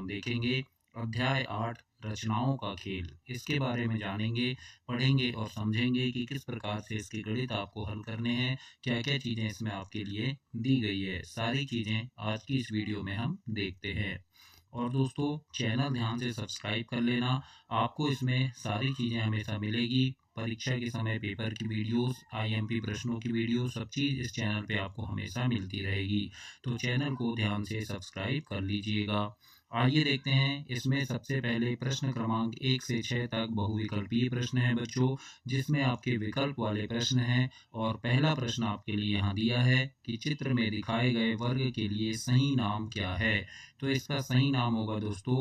हम देखेंगे अध्याय 8 रचनाओं का खेल। इसके बारे में जानेंगे, पढ़ेंगे और समझेंगे कि किस प्रकार से इसके गणित आपको हल करने हैं, क्या-क्या चीज़ें इसमें आपके लिए दी गई है। सारी चीज़ें आज की इस वीडियो में हम देखते हैं। और दोस्तों चैनल ध्यान से सब्सक्राइब कर लेना, आपको इसमें सारी चीज़ें हमेशा मिलेगी। परीक्षा के समय पेपर की वीडियोस, आईएमपी प्रश्नों की वीडियो, सब चीज़ इस चैनल पे आपको हमेशा मिलती रहेगी। तो चैनल को ध्यान से सब्सक्राइब कर लीजिएगा। आइए देखते हैं, इसमें सबसे पहले प्रश्न क्रमांक 1 से 6 तक बहुविकल्पीय प्रश्न है बच्चों, जिसमें आपके विकल्प वाले प्रश्न हैं। और पहला प्रश्न आपके लिए यहाँ दिया है कि चित्र में दिखाए गए वर्ग के लिए सही नाम क्या है। तो इसका सही नाम होगा दोस्तों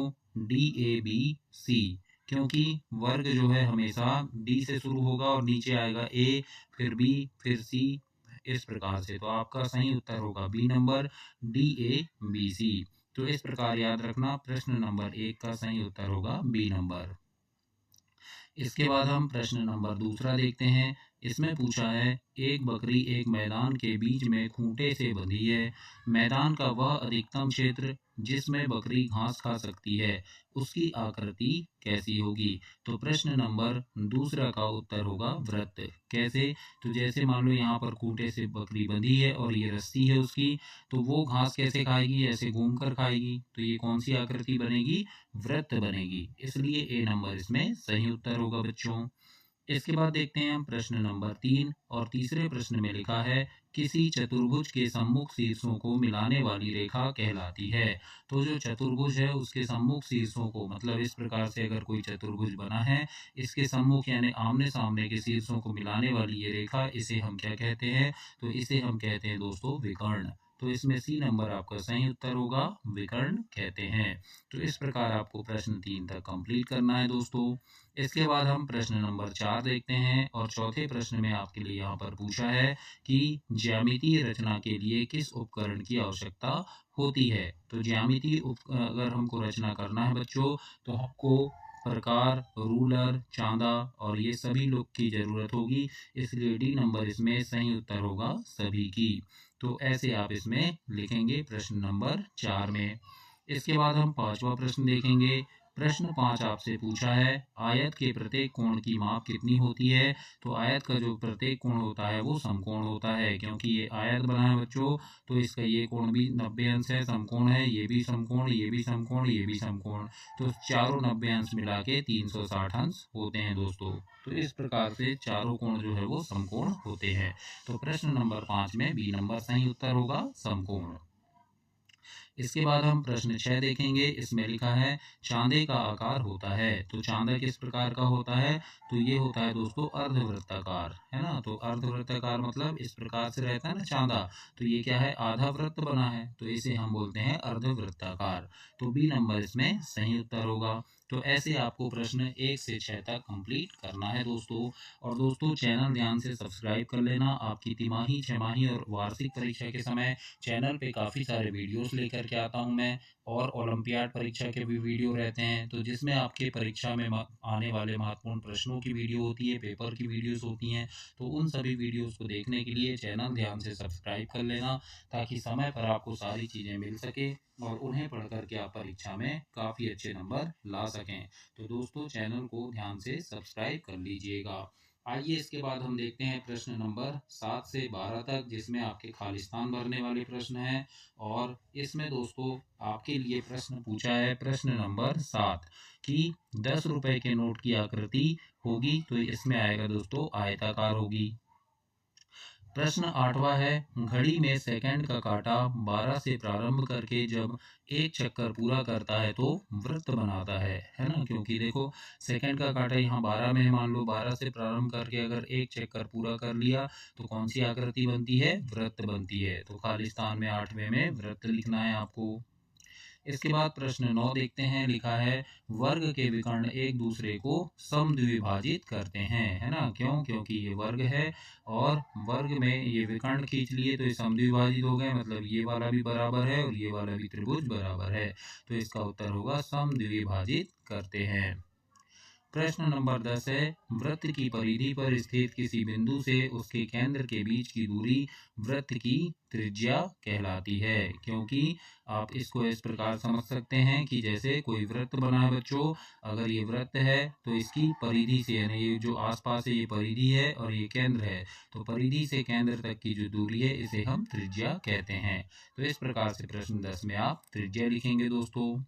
DABC, क्योंकि वर्ग जो है हमेशा डी से शुरू होगा और नीचे आएगा ए, फिर बी, फिर सी, इस प्रकार से। तो आपका सही उत्तर होगा बी नंबर, DABC। तो इस प्रकार याद रखना, प्रश्न नंबर 1 का सही उत्तर होगा बी नंबर। इसके बाद हम प्रश्न नंबर दूसरा देखते हैं। इसमें पूछा है एक बकरी एक मैदान के बीच में खूंटे से बंधी है। मैदान का वह अधिकतम क्षेत्र जिसमें बकरी घास खा सकती है, उसकी आकृति कैसी होगी। तो प्रश्न नंबर दूसरा का उत्तर होगा वृत्त। कैसे, तो जैसे मान लो यहाँ पर खूंटे से बकरी बंधी है और ये रस्सी है उसकी, तो वो घास कैसे खाएगी, ऐसे घूम कर खाएगी। तो ये कौन सी आकृति बनेगी, वृत्त बनेगी। इसलिए ए नंबर इसमें सही उत्तर होगा बच्चों। इसके बाद देखते हैं हम प्रश्न नंबर 3, और तीसरे प्रश्न में लिखा है किसी चतुर्भुज के सम्मुख शीर्षों को मिलाने वाली रेखा कहलाती है। तो जो चतुर्भुज है उसके सम्मुख शीर्षों को, मतलब इस प्रकार से अगर कोई चतुर्भुज बना है, इसके सम्मुख यानी आमने सामने के शीर्षों को मिलाने वाली ये रेखा, इसे हम क्या कहते हैं, तो इसे हम कहते हैं दोस्तों विकर्ण। तो इसमें सी नंबर आपका सही उत्तर होगा, विकर्ण कहते हैं। तो इस प्रकार आपको प्रश्न 3 तक कंप्लीट करना है दोस्तों। इसके बाद हम प्रश्न नंबर 4 देखते हैं, और चौथे प्रश्न में आपके लिए यहाँ पर पूछा है कि ज्यामितीय रचना के लिए किस उपकरण की आवश्यकता होती है। तो ज्यामितीय अगर हमको रचना करना है बच्चों, तो हमको प्रकार, रूलर, चांदा और ये सभी लोग की जरूरत होगी। इसलिए डी नंबर इसमें सही उत्तर होगा सभी की। तो ऐसे आप इसमें लिखेंगे प्रश्न नंबर 4 में। इसके बाद हम पांचवा प्रश्न देखेंगे। प्रश्न 5 आपसे पूछा है आयत के प्रत्येक कोण की माप कितनी होती है। तो आयत का जो प्रत्येक कोण होता है वो समकोण होता है, क्योंकि ये आयत बना है बच्चों, तो इसका ये कोण भी 90 अंश है, समकोण है। ये भी समकोण, ये भी समकोण, ये भी समकोण। तो चारों 90 अंश मिला के 360 अंश होते हैं दोस्तों। तो इस प्रकार से चारों कोण जो है वो समकोण होते हैं। तो प्रश्न नंबर 5 में बी नंबर सही उत्तर होगा, समकोण। इसके बाद हम प्रश्न 6 देखेंगे। इसमें लिखा है चांदे का आकार होता है। तो चांदा किस प्रकार का होता है, तो ये होता है दोस्तों अर्धवृत्ताकार, है ना। तो अर्धवृत्ताकार मतलब इस प्रकार से रहता है ना चांदा, तो ये क्या है, आधा वृत्त बना है, तो इसे हम बोलते हैं अर्धवृत्ताकार। तो बी नंबर इसमें सही उत्तर होगा। तो ऐसे आपको प्रश्न 1 से 6 तक कंप्लीट करना है दोस्तों। और दोस्तों चैनल ध्यान से सब्सक्राइब कर लेना। आपकी तिमाही, छमाही और वार्षिक परीक्षा के समय चैनल पे काफ़ी सारे वीडियोस लेकर के आता हूँ मैं, और ओलंपियाड परीक्षा के भी वीडियो रहते हैं, तो जिसमें आपके परीक्षा में आने वाले महत्वपूर्ण प्रश्नों की वीडियो होती है, पेपर की वीडियोस होती हैं। तो उन सभी वीडियोस को देखने के लिए चैनल ध्यान से सब्सक्राइब कर लेना, ताकि समय पर आपको सारी चीज़ें मिल सके और उन्हें पढ़ करके आप परीक्षा में काफ़ी अच्छे नंबर ला सकें। तो दोस्तों चैनल को ध्यान से सब्सक्राइब कर लीजिएगा। आइए इसके बाद हम देखते हैं प्रश्न नंबर 7 से 12 तक, जिसमें आपके खालिस्तान भरने वाले प्रश्न हैं। और इसमें दोस्तों आपके लिए प्रश्न पूछा है प्रश्न नंबर 7 कि 10 रुपए के नोट की आकृति होगी, तो इसमें आएगा दोस्तों आयताकार होगी। प्रश्न 8वां है घड़ी में सेकंड का काटा 12 से प्रारंभ करके जब एक चक्कर पूरा करता है तो वृत्त बनाता है ना। क्योंकि देखो सेकंड का काटा यहाँ 12 में है, मान लो 12 से प्रारंभ करके अगर एक चक्कर पूरा कर लिया तो कौन सी आकृति बनती है, वृत्त बनती है। तो खालिस्तान में 8वें में वृत्त लिखना है आपको। इसके बाद प्रश्न 9 देखते हैं। लिखा है वर्ग के विकर्ण एक दूसरे को समद्विभाजित करते हैं, है ना। क्यों, क्योंकि ये वर्ग है और वर्ग में ये विकर्ण खींच लिए तो ये समद्विभाजित हो गए, मतलब ये वाला भी बराबर है और ये वाला भी त्रिभुज बराबर है। तो इसका उत्तर होगा समद्विभाजित करते हैं। प्रश्न नंबर 10 है, वृत्त की परिधि पर स्थित किसी बिंदु से उसके केंद्र के बीच की दूरी वृत्त की त्रिज्या कहलाती है। क्योंकि आप इसको इस प्रकार समझ सकते हैं कि जैसे कोई वृत्त बना है बच्चों, अगर ये वृत्त है तो इसकी परिधि से, यानी ये जो आसपास है ये परिधि है और ये केंद्र है, तो परिधि से केंद्र तक की जो दूरी है इसे हम त्रिज्या कहते हैं। तो इस प्रकार से प्रश्न 10 में आप त्रिज्या लिखेंगे दोस्तों।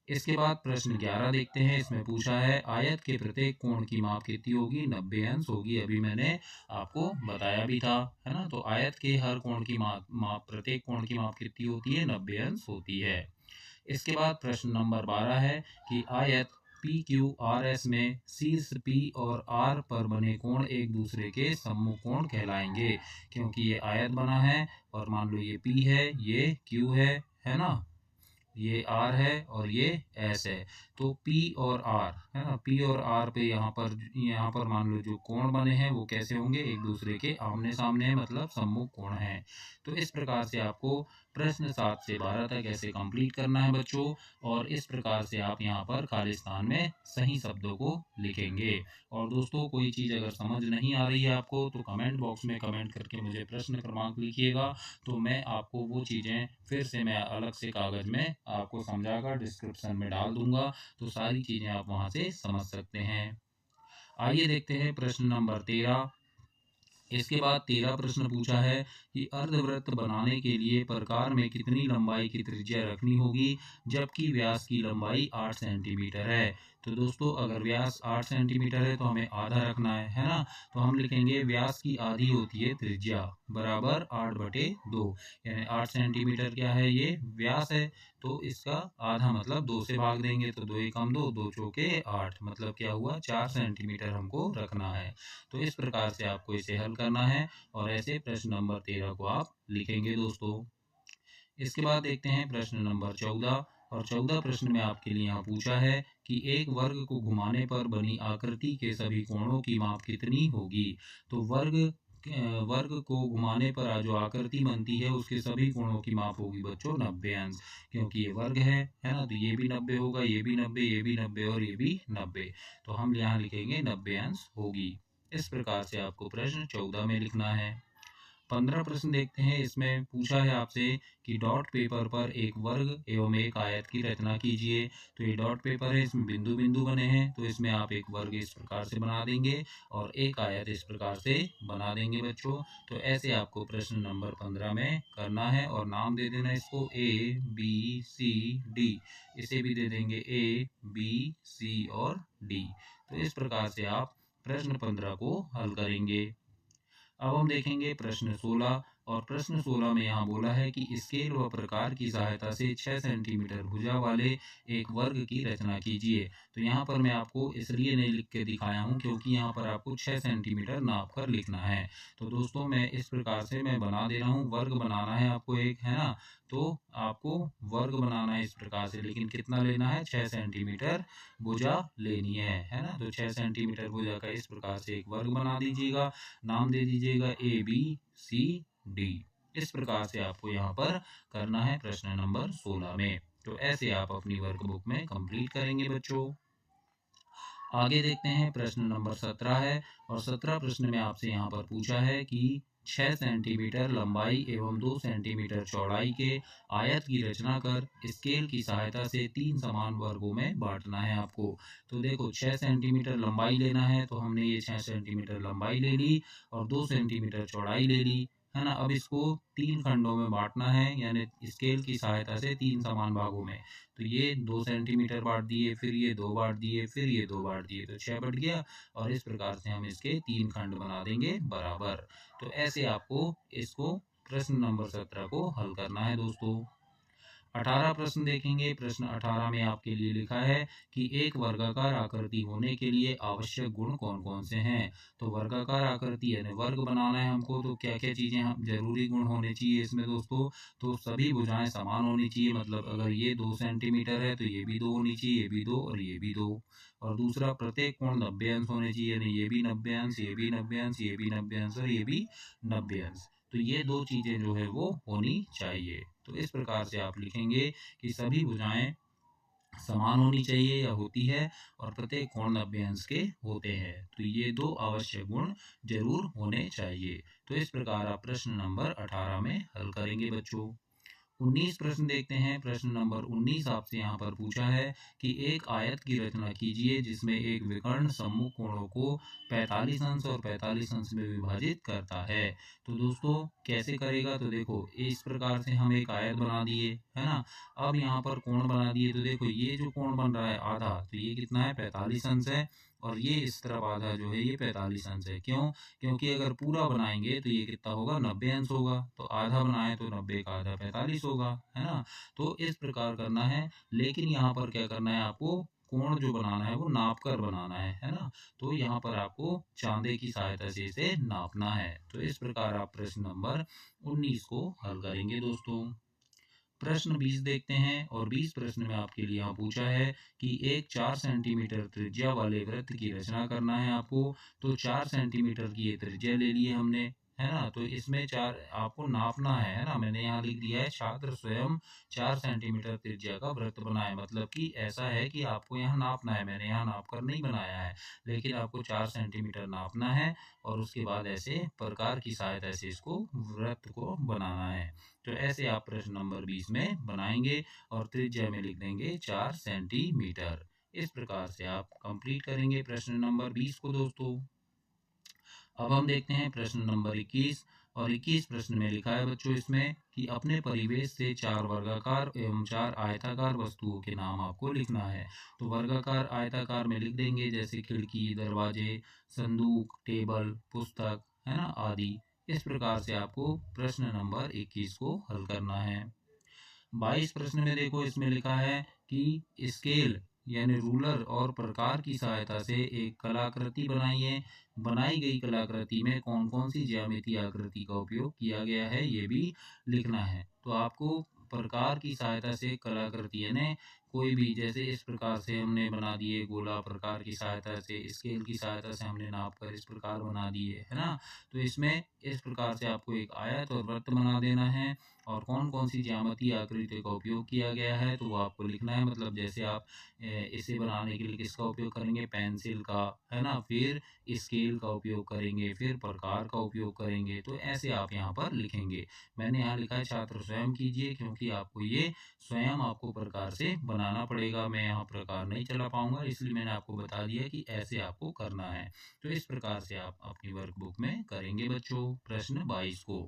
इसके बाद प्रश्न 11 देखते हैं। इसमें पूछा है, आयत के प्रत्येक कोण की माप कितनी होगी? 90 अंश होगी। अभी मैंने आपको बताया भी था, है ना। तो आयत के हर कोण की माप प्रत्येक कोण की माप कितनी होती है? 90 अंश होती है। इसके बाद प्रश्न नंबर 12 है कि आयत पी क्यू आर एस में शीर्ष पी और आर पर बने कोण एक दूसरे के सम्मुख कोण कहलाएंगे। क्योंकि ये आयत बना है और मान लो ये पी है, ये क्यू है ना, ये आर है और ये एस है। तो पी और आर, है ना, पी और आर पे यहाँ पर मान लो जो कोण बने हैं वो कैसे होंगे? एक दूसरे के आमने सामने है, मतलब सम्मुख कोण है। तो इस प्रकार से आपको प्रश्न 7 से 12 तक ऐसे कंप्लीट करना है बच्चों। और इस प्रकार से आप यहाँ पर खाली स्थान में सही शब्दों को लिखेंगे। और दोस्तों, कोई चीज़ अगर समझ नहीं आ रही है आपको तो कमेंट बॉक्स में कमेंट करके मुझे प्रश्न क्रमांक लिखिएगा, तो मैं आपको वो चीज़ें फिर से मैं अलग से कागज़ में आपको समझाकर डिस्क्रिप्शन में डाल दूंगा, तो सारी चीज़ें आप वहाँ से समझ सकते हैं। आइए देखते हैं प्रश्न नंबर 13। इसके बाद 13 प्रश्न पूछा है कि अर्धवृत्त बनाने के लिए प्रकार में कितनी लंबाई की त्रिज्या रखनी होगी, जबकि व्यास की लंबाई 8 सेंटीमीटर है। तो दोस्तों, अगर व्यास 8 सेंटीमीटर है तो हमें आधा रखना है ना। तो हम लिखेंगे व्यास की आधी होती है त्रिज्या, बराबर 8/2। यानी 8 सेंटीमीटर क्या है? ये व्यास है। तो इसका आधा मतलब 2 से भाग देंगे, तो 2 एकम 2, 2 चौके 8, मतलब क्या हुआ? 4 सेंटीमीटर हमको रखना है। तो इस प्रकार से आपको इसे हल करना है और ऐसे प्रश्न नंबर 13 को आप लिखेंगे दोस्तों। इसके बाद देखते हैं प्रश्न नंबर 14। और 14 प्रश्न में आपके लिए यहाँ पूछा है कि एक वर्ग को घुमाने पर बनी आकृति के सभी कोणों की माप कितनी होगी? तो वर्ग को घुमाने पर जो आकृति बनती है उसके सभी कोणों की माप होगी बच्चों 90 अंश। क्योंकि ये वर्ग है ना, तो ये भी 90 होगा, ये भी 90, ये भी 90 और ये भी 90। तो हम यहाँ लिखेंगे 90 अंश होगी। इस प्रकार से आपको प्रश्न 14 में लिखना है। 15 प्रश्न देखते हैं। इसमें पूछा है आपसे कि डॉट पेपर पर एक वर्ग एवं एक आयत की रचना कीजिए। तो ये डॉट पेपर है, इसमें बिंदु बिंदु बने हैं, तो इसमें आप एक वर्ग इस प्रकार से बना देंगे और एक आयत इस प्रकार से बना देंगे बच्चों। तो ऐसे आपको प्रश्न नंबर 15 में करना है और नाम दे देना इसको ABCD। इसे भी दे देंगे ABC और D। तो इस प्रकार से आप प्रश्न 15 को हल करेंगे। अब हम देखेंगे प्रश्न 16। और प्रश्न 16 में यहाँ बोला है कि स्केल व प्रकार की सहायता से 6 सेंटीमीटर भुजा वाले एक वर्ग की रचना कीजिए। तो यहाँ पर मैं आपको इसलिए नहीं लिख के दिखाया हूँ क्योंकि यहाँ पर आपको 6 सेंटीमीटर नाप कर लिखना है। तो दोस्तों, मैं इस प्रकार से मैं बना दे रहा हूँ। वर्ग बनाना है आपको एक, है ना। तो आपको वर्ग बनाना है इस प्रकार से, लेकिन कितना लेना है? 6 सेंटीमीटर भुजा लेनी है ना। तो 6 सेंटीमीटर भुजा का इस प्रकार से एक वर्ग बना दीजिएगा। नाम दे दीजिएगा ABCD। इस प्रकार से आपको यहाँ पर करना है प्रश्न नंबर 16 में। तो ऐसे आप अपनी वर्कबुक में कंप्लीट करेंगे बच्चों। आगे देखते हैं प्रश्न नंबर 17 है। और 17 प्रश्न में आपसे यहाँ पर पूछा है कि 6 सेंटीमीटर लंबाई एवं 2 सेंटीमीटर चौड़ाई के आयत की रचना कर स्केल की सहायता से 3 समान वर्गों में बांटना है आपको। तो देखो, 6 सेंटीमीटर लंबाई लेना है, तो हमने ये 6 सेंटीमीटर लंबाई ले ली और 2 सेंटीमीटर चौड़ाई ले ली, है ना। अब इसको 3 खंडों में बांटना है, यानी स्केल की सहायता से 3 समान भागों में। तो ये 2 सेंटीमीटर बांट दिए, फिर ये 2 बांट दिए, फिर ये 2 बांट दिए, तो 6 बट गया। और इस प्रकार से हम इसके 3 खंड बना देंगे बराबर। तो ऐसे आपको इसको प्रश्न नंबर 17 को हल करना है दोस्तों। 18 प्रश्न देखेंगे। प्रश्न 18 में आपके लिए लिखा है कि एक वर्गाकार आकृति होने के लिए आवश्यक गुण कौन कौन से हैं। तो वर्गाकार आकृति यानी वर्ग बनाना है हमको, तो क्या क्या चीजें हम जरूरी गुण होने चाहिए इसमें दोस्तों? तो सभी भुजाएं समान होनी चाहिए, मतलब अगर ये 2 सेंटीमीटर है तो ये भी 2 होनी चाहिए, ये भी 2 और ये भी 2। और दूसरा, प्रत्येक कोण 90 अंश होने चाहिए, यानी ये भी 90 अंश, ये भी 90 अंश, ये भी 90 अंश और ये भी 90 अंश। तो ये 2 चीजें जो है वो होनी चाहिए। तो इस प्रकार से आप लिखेंगे कि सभी भुजाएं समान होनी चाहिए या होती है और प्रत्येक कोण 90 अंश के होते हैं। तो ये दो आवश्यक गुण जरूर होने चाहिए। तो इस प्रकार आप प्रश्न नंबर 18 में हल करेंगे बच्चों। 19 प्रश्न देखते हैं। प्रश्न नंबर 19 आपसे यहाँ पर पूछा है कि एक आयत की रचना कीजिए जिसमें एक विकर्ण सम्मुख कोणों को 45 अंश और 45 अंश में विभाजित करता है। तो दोस्तों कैसे करेगा, तो देखो इस प्रकार से हम एक आयत बना दिए है ना। अब यहाँ पर कोण बना दिए, तो देखो ये जो कोण बन रहा है आधा, तो ये कितना है 45 अंश है, और ये इस तरफ आधा जो है ये 45 अंश है। क्यों? क्योंकि अगर पूरा बनाएंगे तो ये कितना होगा 90 अंश होगा, तो आधा बनाए तो 90 का आधा 45 होगा, है ना। तो इस प्रकार करना है, लेकिन यहाँ पर क्या करना है आपको, कोण जो बनाना है वो नाप कर बनाना है ना। तो यहाँ पर आपको चांदे की सहायता से इसे नापना है। तो इस प्रकार आप प्रश्न नंबर 19 को हल करेंगे दोस्तों। प्रश्न 20 देखते हैं, और 20 प्रश्न में आपके लिए यहाँ पूछा है कि एक 4 सेंटीमीटर त्रिज्या वाले वृत्त की रचना करना है आपको। तो 4 सेंटीमीटर की ये त्रिज्या ले लिए हमने, है ना। तो इसमें चार आपको नापना है ना। मैंने यहाँ लिख दिया है छात्र स्वयं 4 सेंटीमीटर त्रिज्या का वृत्त बनाए, मतलब कि ऐसा है कि आपको यहाँ नापना है। मैंने यहाँ नाप कर नहीं बनाया है, लेकिन आपको 4 सेंटीमीटर नापना है और उसके बाद ऐसे प्रकार की सहायता से इसको वृत्त को बनाना है। तो ऐसे आप प्रश्न नंबर 20 में बनाएंगे और त्रिज्या में लिख देंगे 4 सेंटीमीटर। इस प्रकार से आप कंप्लीट करेंगे प्रश्न नंबर 20 को दोस्तों। अब हम देखते हैं प्रश्न नंबर 21, और 21 प्रश्न में लिखा है बच्चों इसमें कि अपने परिवेश से 4 वर्गाकार एवं 4 आयताकार वस्तुओं के नाम आपको लिखना है। तो वर्गाकार आयताकार में लिख देंगे जैसे खिड़की, दरवाजे, संदूक, टेबल, पुस्तक, है ना, आदि। इस प्रकार से आपको प्रश्न नंबर 21 को हल करना है। 22 प्रश्न में देखो इसमें लिखा है कि स्केल यानी रूलर और प्रकार की सहायता से एक कलाकृति बनाइए। बनाई गई कलाकृति में कौन कौन सी ज्यामितीय आकृति का उपयोग किया गया है ये भी लिखना है। तो आपको प्रकार की सहायता से कलाकृति यानी कोई भी, जैसे इस प्रकार से हमने बना दिए गोला, प्रकार की सहायता से स्केल की सहायता से हमने नाप कर इस प्रकार बना दिए, है ना। तो इसमें इस प्रकार से आपको एक आयत और वृत्त बना देना है, और कौन कौन सी ज्यामितीय आकृति का उपयोग किया गया है तो वो आपको लिखना है। मतलब जैसे आप इसे बनाने के लिए किसका उपयोग करेंगे, पेंसिल का, है ना, फिर स्केल का उपयोग करेंगे, फिर प्रकार का उपयोग करेंगे। तो ऐसे आप यहाँ पर लिखेंगे। मैंने यहाँ लिखा है छात्र स्वयं कीजिए, क्योंकि आपको ये स्वयं आपको प्रकार से बनाना पड़ेगा। मैं यहाँ प्रकार नहीं चला पाऊंगा, इसलिए मैंने आपको बता दिया कि ऐसे आपको करना है। तो इस प्रकार से आप अपनी वर्कबुक में करेंगे बच्चों प्रश्न 22 को।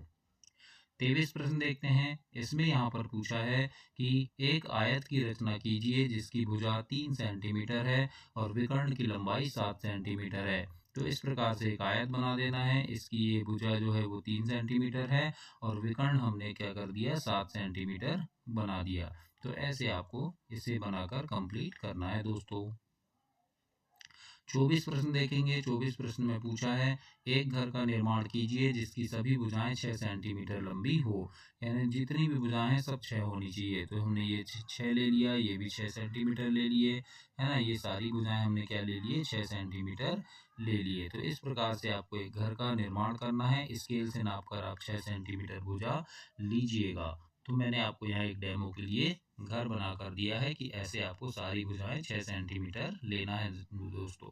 23 प्रश्न देखते हैं। इसमें यहाँ पर पूछा है कि एक आयत की रचना कीजिए जिसकी भुजा 3 सेंटीमीटर है और विकर्ण की लंबाई 7 सेंटीमीटर है। तो इस प्रकार से एक आयत बना देना है। इसकी ये भुजा जो है वो 3 सेंटीमीटर है और विकर्ण हमने क्या कर दिया 7 सेंटीमीटर बना दिया। तो ऐसे आपको इसे बनाकर कंप्लीट करना है दोस्तों। 24 प्रश्न देखेंगे। 24 प्रश्न में पूछा है एक घर का निर्माण कीजिए जिसकी सभी भुजाएं 6 सेंटीमीटर लंबी हो, यानी जितनी भी भुजाएं हैं सब 6 होनी चाहिए। तो हमने ये 6 ले लिया, ये भी 6 सेंटीमीटर ले लिए, है ना। ये सारी भुजाएं हमने क्या ले लिए 6 सेंटीमीटर ले लिए। तो इस प्रकार से आपको एक घर का निर्माण करना है। स्केल से नाप कर आप 6 सेंटीमीटर भुजा लीजिएगा। तो मैंने आपको यहाँ एक डेमो के लिए घर बना कर दिया है कि ऐसे आपको सारी भुजाएं 6 सेंटीमीटर लेना है दोस्तों।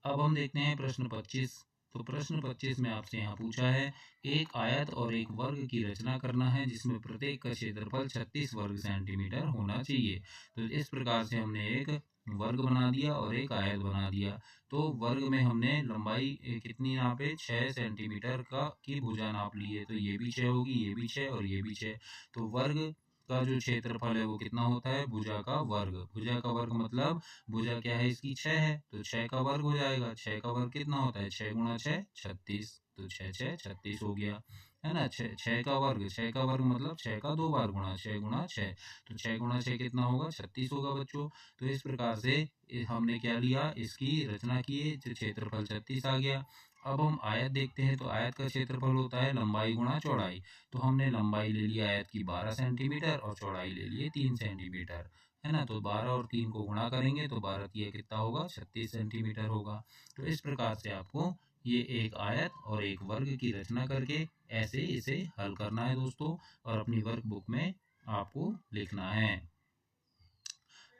अब हम देखते हैं प्रश्न 25। तो प्रश्न 25 में आपसे यहाँ पूछा है एक आयत और एक वर्ग की रचना करना है जिसमें प्रत्येक का क्षेत्रफल 36 वर्ग सेंटीमीटर होना चाहिए। तो इस प्रकार से हमने एक वर्ग बना दिया और एक आयत बना दिया। तो वर्ग में हमने लंबाई कितनी नापे 6 सेंटीमीटर का की भुजा नाप ली है। तो ये भी 6 होगी, ये भी 6 और ये भी 6। तो वर्ग का जो क्षेत्रफल है वो कितना होता है भुजा का वर्ग। भुजा का वर्ग मतलब भुजा क्या है इसकी 6 है, तो 6 का वर्ग हो जाएगा। 6 का वर्ग कितना होता है 6 गुणा 6 36। तो 6 6 36 हो गया, है ना। 6 का वर्ग, 6 का वर्ग मतलब 6 का 2 बार गुणा, 6 गुणा 6। तो 6 गुणा 6 कितना होगा 36 होगा बच्चों। तो इस प्रकार से हमने क्या लिया इसकी रचना की है, जो क्षेत्रफल 36 आ गया। अब हम आयत देखते हैं। तो आयत का क्षेत्रफल होता है लंबाई गुणा चौड़ाई। तो हमने लंबाई ले लिया आयत की 12 सेंटीमीटर और चौड़ाई ले लिए 3 सेंटीमीटर, है ना। तो 12 और 3 को गुणा करेंगे तो 12 तिया कितना होगा 36 सेंटीमीटर होगा। तो इस प्रकार से आपको ये एक आयत और एक वर्ग की रचना करके ऐसे इसे हल करना है दोस्तों, और अपनी वर्क बुक में आपको लिखना है।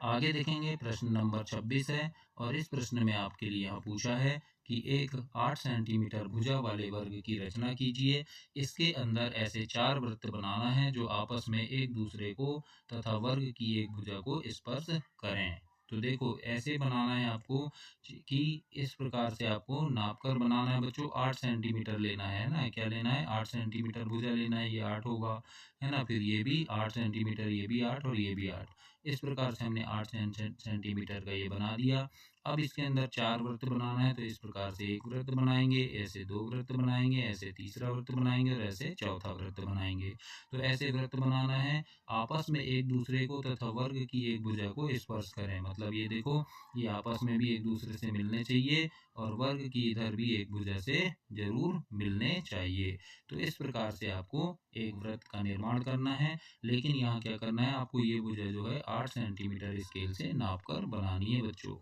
आगे देखेंगे प्रश्न नंबर 26 है और इस प्रश्न में आपके लिए यहाँ पूछा है कि एक 8 सेंटीमीटर भुजा वाले वर्ग की रचना कीजिए। इसके अंदर ऐसे 4 वृत्त बनाना है जो आपस में एक दूसरे को तथा वर्ग की एक भुजा को स्पर्श करें। तो देखो ऐसे बनाना है आपको कि इस प्रकार से आपको नाप कर बनाना है बच्चों। 8 सेंटीमीटर लेना है ना, क्या लेना है, 8 सेंटीमीटर भुजा लेना है, ये 8 होगा, है ना। फिर ये भी 8 सेंटीमीटर, ये भी 8 और ये भी 8। इस प्रकार से हमने 8 सेंटीमीटर का ये बना दिया। अब इसके अंदर 4 वृत्त बनाना है, तो इस प्रकार से एक वृत्त बनाएंगे, ऐसे 2 वृत्त बनाएंगे, ऐसे तीसरा वृत्त बनाएंगे और ऐसे चौथा वृत्त बनाएंगे। तो ऐसे वृत्त बनाना है, आपस में एक दूसरे को तथा वर्ग की एक भुजा को स्पर्श करें। मतलब ये देखो, ये आपस में भी एक दूसरे से मिलने चाहिए और वर्ग की इधर भी एक भुजा से जरूर मिलने चाहिए। तो इस प्रकार से आपको एक वृत्त का निर्माण करना है। लेकिन यहाँ क्या करना है, आपको ये भुजा जो है 8 सेंटीमीटर स्केल से नाप कर बनानी है बच्चों।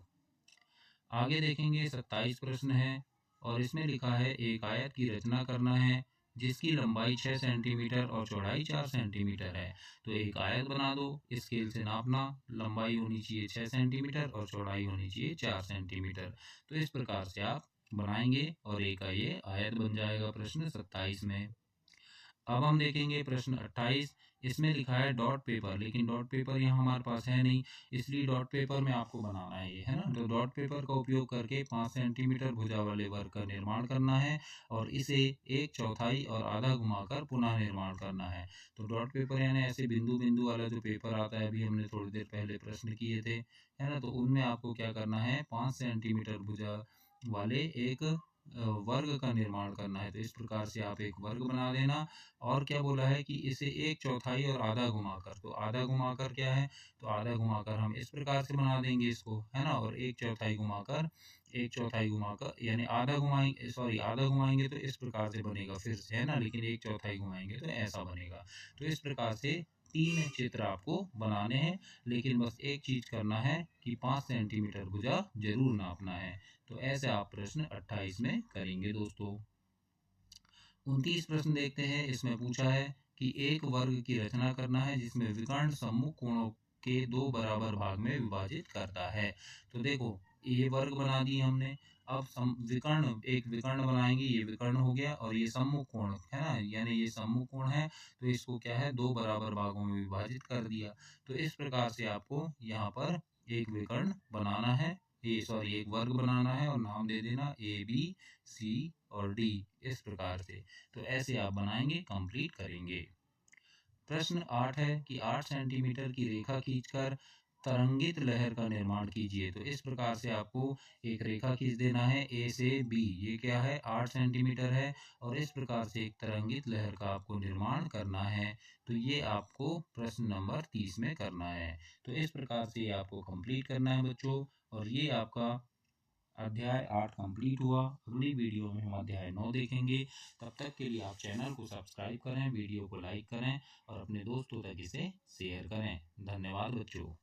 आगे देखेंगे 27 प्रश्न है और इसमें लिखा है एक आयत की रचना करना है जिसकी लंबाई 6 सेंटीमीटर और चौड़ाई 4 सेंटीमीटर है। तो एक आयत बना दो, स्केल से नापना, लंबाई होनी चाहिए 6 सेंटीमीटर और चौड़ाई होनी चाहिए 4 सेंटीमीटर। तो इस प्रकार से आप बनाएंगे और एक का ये आयत बन जाएगा प्रश्न 27 में। अब हम देखेंगे प्रश्न 28। इसमें लिखा है डॉट पेपर, लेकिन डॉट पेपर यहाँ हमारे पास है नहीं, इसलिए डॉट पेपर में आपको बनाना है ये, है ना। तो डॉट पेपर का उपयोग करके 5 सेंटीमीटर भुजा वाले वर्ग का निर्माण करना है और इसे एक चौथाई और आधा घुमाकर पुनः निर्माण करना है। तो डॉट पेपर यानी ऐसे बिंदु बिंदु वाला जो पेपर आता है, अभी हमने थोड़ी देर पहले प्रश्न किए थे, है ना। तो उनमें आपको क्या करना है, 5 सेंटीमीटर भुजा वाले एक वर्ग का निर्माण करना है। तो इस प्रकार से आप एक वर्ग बना देना। और क्या बोला है कि इसे एक चौथाई और आधा घुमाकर, तो आधा घुमाकर क्या है, तो आधा घुमाकर हम इस प्रकार से बना देंगे इसको, है ना। और एक चौथाई घुमाकर, एक चौथाई घुमाकर यानी आधा घुमाएंगे, सॉरी आधा घुमाएंगे तो इस प्रकार से बनेगा फिर से, है ना। लेकिन एक चौथाई घुमाएंगे तो ऐसा बनेगा। तो इस प्रकार से 3 चित्र आपको बनाने हैं, लेकिन बस एक चीज करना है कि 5 सेंटीमीटर भुजा जरूर नापना है। तो ऐसे आप प्रश्न 28 में करेंगे दोस्तों। 29 प्रश्न देखते हैं। इसमें पूछा है कि एक वर्ग की रचना करना है जिसमें विकर्ण सम्मुख कोणों के 2 बराबर भाग में विभाजित करता है। तो देखो ये वर्ग बना दिए हमने। अब विकर्ण, एक विकर्ण बनाएंगे, ये विकर्ण हो गया और ये सम्मुख कोण है ना, यानी ये सम्मुख कोण है। तो इसको क्या है, 2 बराबर भागों में विभाजित कर दिया। तो इस प्रकार से आपको यहाँ पर एक विकर्ण बनाना है, ये सॉरी एक वर्ग बनाना है और नाम दे देना ए बी सी और डी, इस प्रकार से। तो ऐसे आप बनाएंगे, कंप्लीट करेंगे। प्रश्न 8 है कि 8 सेंटीमीटर की रेखा खींचकर तरंगित लहर का निर्माण कीजिए। तो इस प्रकार से आपको एक रेखा खींच देना है ए से बी, ये क्या है 8 सेंटीमीटर है, और इस प्रकार से एक तरंगित लहर का आपको निर्माण करना है। तो ये आपको प्रश्न नंबर 30 में करना है। तो इस प्रकार से ये आपको कंप्लीट करना है बच्चों। और ये आपका अध्याय 8 कंप्लीट हुआ। अगली वीडियो में हम अध्याय 9 देखेंगे। तब तक के लिए आप चैनल को सब्सक्राइब करें, वीडियो को लाइक करें और अपने दोस्तों तक इसे शेयर करें। धन्यवाद बच्चों।